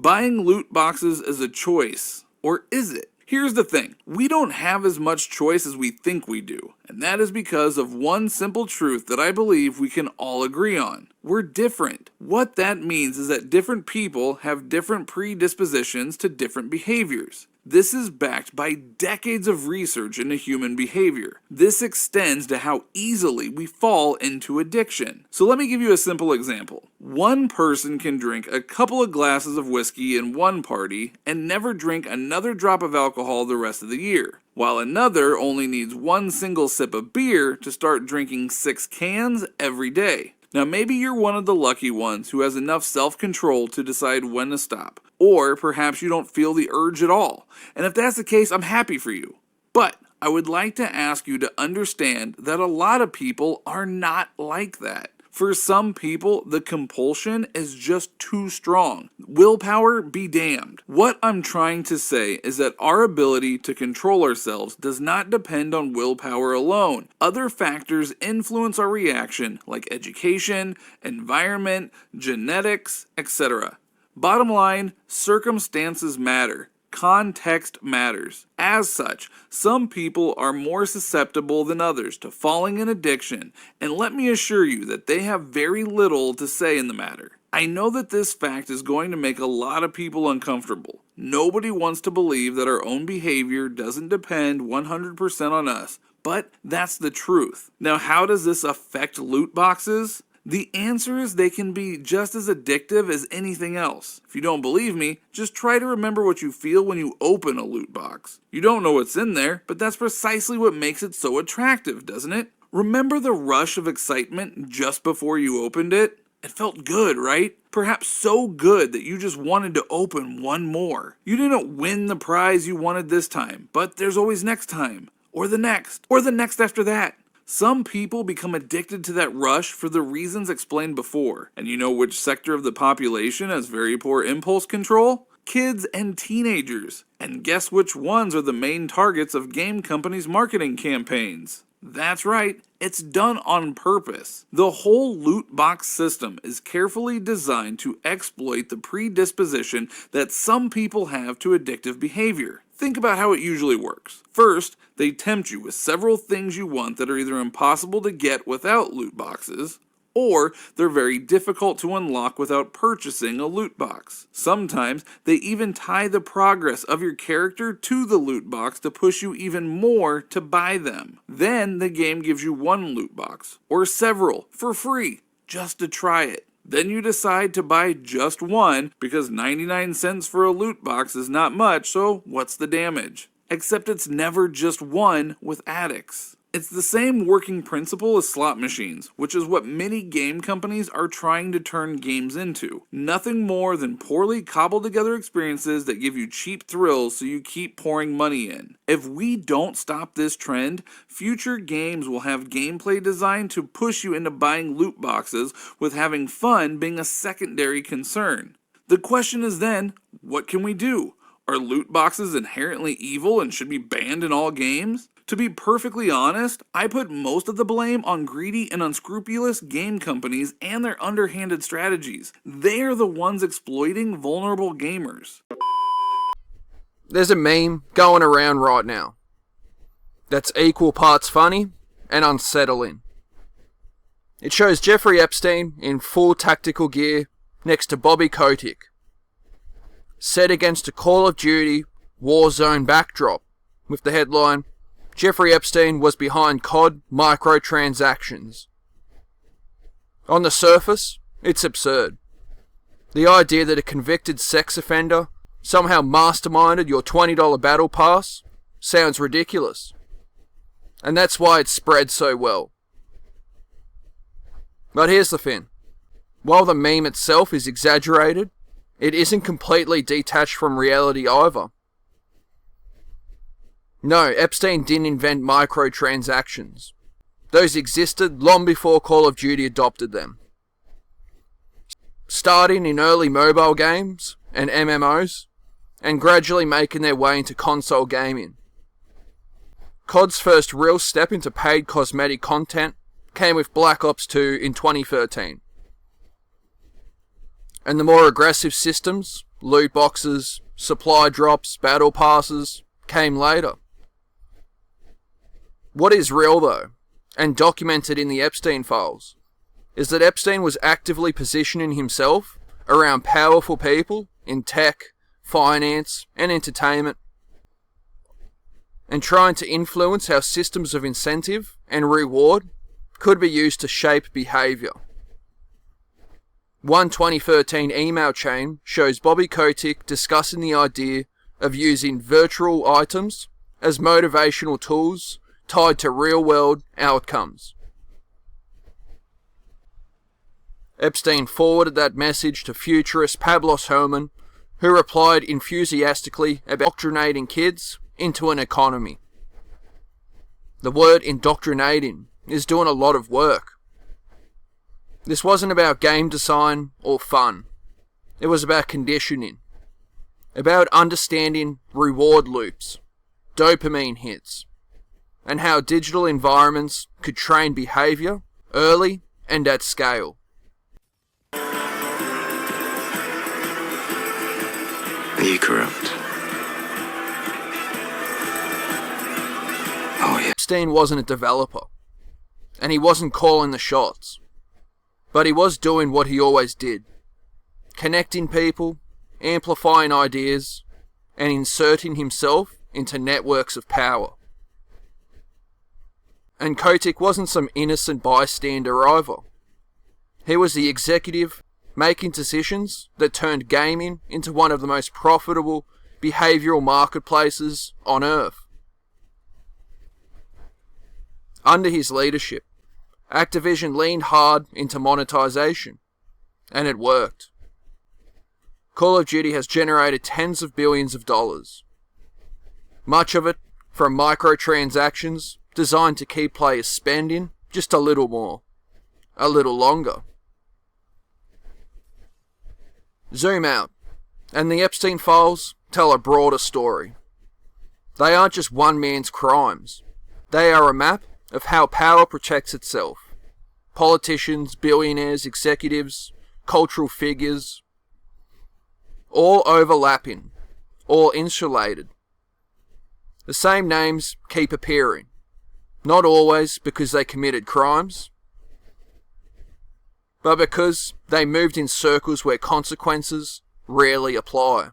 Buying loot boxes is a choice, or is it? Here's the thing, we don't have as much choice as we think we do, and that is because of one simple truth that I believe we can all agree on. We're different. What that means is that different people have different predispositions to different behaviors. This is backed by decades of research into human behavior. This extends to how easily we fall into addiction. So let me give you a simple example. One person can drink a couple of glasses of whiskey in one party and never drink another drop of alcohol the rest of the year, while another only needs one single sip of beer to start drinking 6 cans every day. Now maybe you're one of the lucky ones who has enough self-control to decide when to stop. Or perhaps you don't feel the urge at all. And if that's the case, I'm happy for you. But I would like to ask you to understand that a lot of people are not like that. For some people, the compulsion is just too strong. Willpower be damned. What I'm trying to say is that our ability to control ourselves does not depend on willpower alone. Other factors influence our reaction, like education, environment, genetics, etc. Bottom line, circumstances matter. Context matters. As such, some people are more susceptible than others to falling in addiction, and let me assure you that they have very little to say in the matter. I know that this fact is going to make a lot of people uncomfortable. Nobody wants to believe that our own behavior doesn't depend 100% on us, but that's the truth. Now, how does this affect loot boxes? The answer is they can be just as addictive as anything else. If you don't believe me, just try to remember what you feel when you open a loot box. You don't know what's in there, but that's precisely what makes it so attractive, doesn't it? Remember the rush of excitement just before you opened it? It felt good, right? Perhaps so good that you just wanted to open one more. You didn't win the prize you wanted this time, but there's always next time, or the next after that. Some people become addicted to that rush for the reasons explained before. And you know which sector of the population has very poor impulse control? Kids and teenagers. And guess which ones are the main targets of game companies' marketing campaigns? That's right, it's done on purpose. The whole loot box system is carefully designed to exploit the predisposition that some people have to addictive behavior. Think about how it usually works. First, they tempt you with several things you want that are either impossible to get without loot boxes, or they're very difficult to unlock without purchasing a loot box. Sometimes they even tie the progress of your character to the loot box to push you even more to buy them. Then the game gives you one loot box, or several, for free, just to try it. Then you decide to buy just one because 99 cents for a loot box is not much, so what's the damage? Except it's never just one with addicts. It's the same working principle as slot machines, which is what many game companies are trying to turn games into. Nothing more than poorly cobbled together experiences that give you cheap thrills so you keep pouring money in. If we don't stop this trend, future games will have gameplay designed to push you into buying loot boxes, with having fun being a secondary concern. The question is then, what can we do? Are loot boxes inherently evil and should be banned in all games? To be perfectly honest, I put most of the blame on greedy and unscrupulous game companies and their underhanded strategies. They are the ones exploiting vulnerable gamers. There's a meme going around right now that's equal parts funny and unsettling. It shows Jeffrey Epstein in full tactical gear next to Bobby Kotick, set against a Call of Duty Warzone backdrop, with the headline, Jeffrey Epstein was behind COD Microtransactions. On the surface, it's absurd. The idea that a convicted sex offender somehow masterminded your $20 battle pass sounds ridiculous. And that's why it's spread so well. But here's the thing. While the meme itself is exaggerated, it isn't completely detached from reality either. No, Epstein didn't invent microtransactions. Those existed long before Call of Duty adopted them. Starting in early mobile games and MMOs, and gradually making their way into console gaming. COD's first real step into paid cosmetic content came with Black Ops 2 in 2013. And the more aggressive systems loot boxes, supply drops, battle passes came later. What is real though, and documented in the Epstein files, is that Epstein was actively positioning himself around powerful people in tech, finance, and entertainment, and trying to influence how systems of incentive and reward could be used to shape behaviour. One 2013 email chain shows Bobby Kotick discussing the idea of using virtual items as motivational tools tied to real-world outcomes. Epstein forwarded that message to futurist Pablos Herman, who replied enthusiastically about indoctrinating kids into an economy. The word indoctrinating is doing a lot of work. This wasn't about game design or fun. It was about conditioning. About understanding reward loops, dopamine hits, and how digital environments could train behaviour early and at scale. Are you corrupt? Oh, yeah. Epstein wasn't a developer, and he wasn't calling the shots, but he was doing what he always did, connecting people, amplifying ideas, and inserting himself into networks of power. And Kotick wasn't some innocent bystander either. He was the executive making decisions that turned gaming into one of the most profitable behavioural marketplaces on Earth. Under his leadership, Activision leaned hard into monetization, and it worked. Call of Duty has generated tens of billions of dollars. Much of it from microtransactions designed to keep players spending just a little more, a little longer. Zoom out, and the Epstein files tell a broader story. They aren't just one man's crimes. They are a map of how power protects itself. Politicians, billionaires, executives, cultural figures, all overlapping, all insulated. The same names keep appearing, not always because they committed crimes, but because they moved in circles where consequences rarely apply.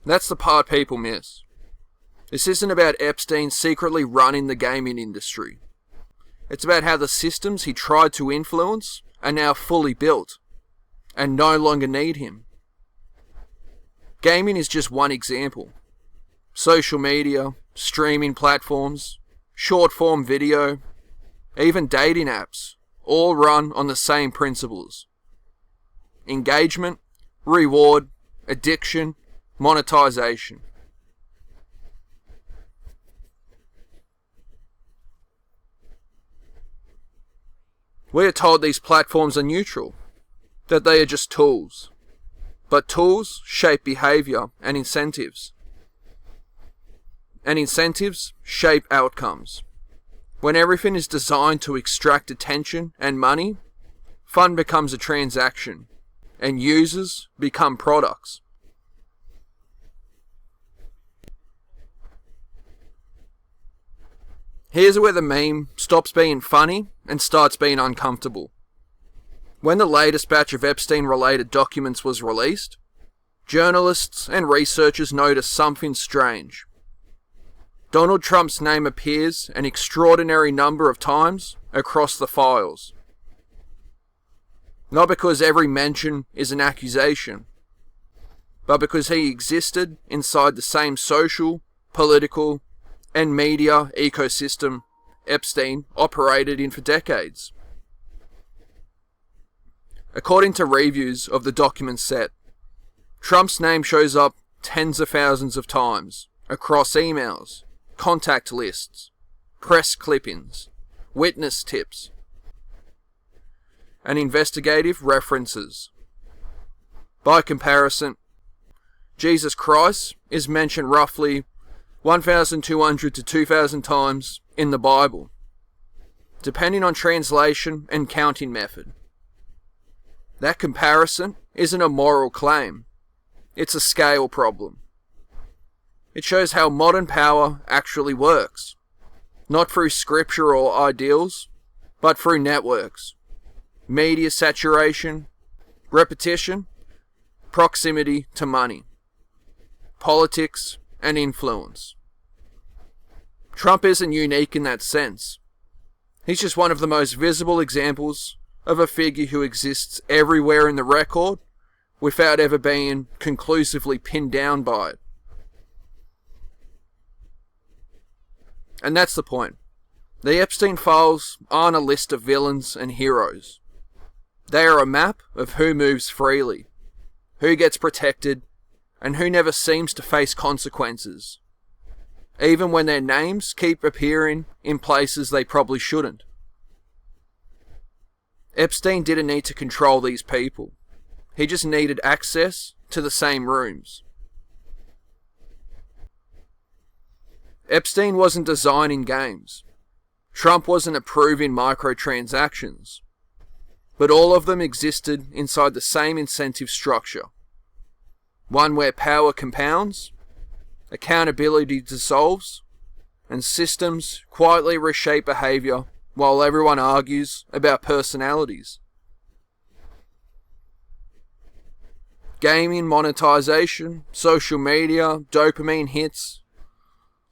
That's the part people miss. This isn't about Epstein secretly running the gaming industry. It's about how the systems he tried to influence are now fully built and no longer need him. Gaming is just one example. Social media, streaming platforms, short-form video, even dating apps, all run on the same principles. Engagement, reward, addiction, monetization. We are told these platforms are neutral, that they are just tools. But tools shape behaviour and incentives. And incentives shape outcomes. When everything is designed to extract attention and money, fun becomes a transaction, and users become products. Here's where the meme stops being funny and starts being uncomfortable. When the latest batch of Epstein-related documents was released, journalists and researchers noticed something strange. Donald Trump's name appears an extraordinary number of times across the files. Not because every mention is an accusation, but because he existed inside the same social, political, and media ecosystem Epstein operated in for decades. According to reviews of the document set, Trump's name shows up tens of thousands of times across emails, contact lists, press clippings, witness tips, and investigative references. By comparison, Jesus Christ is mentioned roughly 1,200 to 2,000 times in the Bible, depending on translation and counting method. That comparison isn't a moral claim. It's a scale problem. It shows how modern power actually works. Not through scripture or ideals, but through networks. Media saturation, repetition, proximity to money, politics, and influence. Trump isn't unique in that sense. He's just one of the most visible examples of a figure who exists everywhere in the record without ever being conclusively pinned down by it. And that's the point. The Epstein files aren't a list of villains and heroes. They are a map of who moves freely, who gets protected, and who never seems to face consequences, even when their names keep appearing in places they probably shouldn't. Epstein didn't need to control these people. He just needed access to the same rooms. Epstein wasn't designing games. Trump wasn't approving microtransactions. But all of them existed inside the same incentive structure. One where power compounds, accountability dissolves, and systems quietly reshape behaviour while everyone argues about personalities. Gaming monetization, social media, dopamine hits,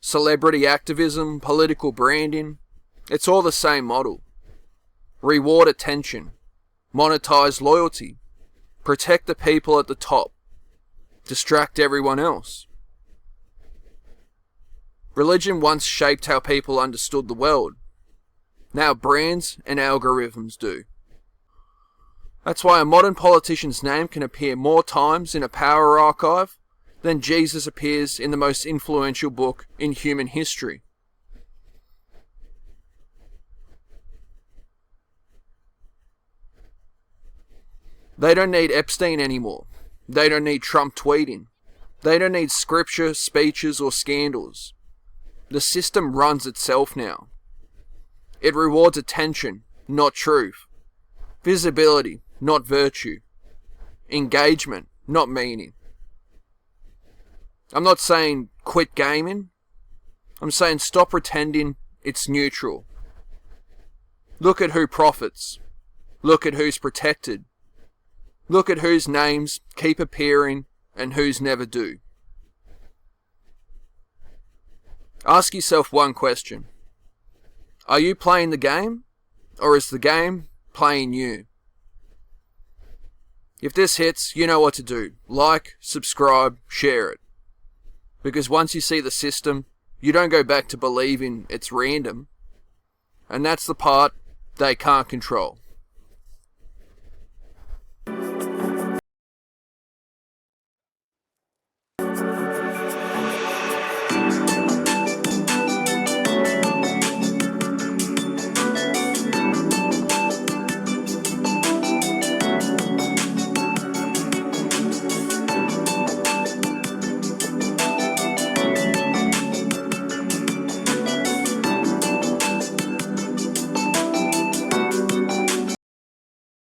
celebrity activism, political branding, it's all the same model. Reward attention, monetize loyalty, protect the people at the top, distract everyone else. Religion once shaped how people understood the world. Now brands and algorithms do. That's why a modern politician's name can appear more times in a power archive than Jesus appears in the most influential book in human history. They don't need Epstein anymore. They don't need Trump tweeting. They don't need scripture, speeches, or scandals. The system runs itself now. It rewards attention, not truth. Visibility, not virtue. Engagement, not meaning. I'm not saying quit gaming. I'm saying stop pretending it's neutral. Look at who profits. Look at who's protected. Look at whose names keep appearing and whose never do. Ask yourself one question. Are you playing the game, or is the game playing you? If this hits, you know what to do. Like, subscribe, share it. Because once you see the system, you don't go back to believing it's random. And that's the part they can't control.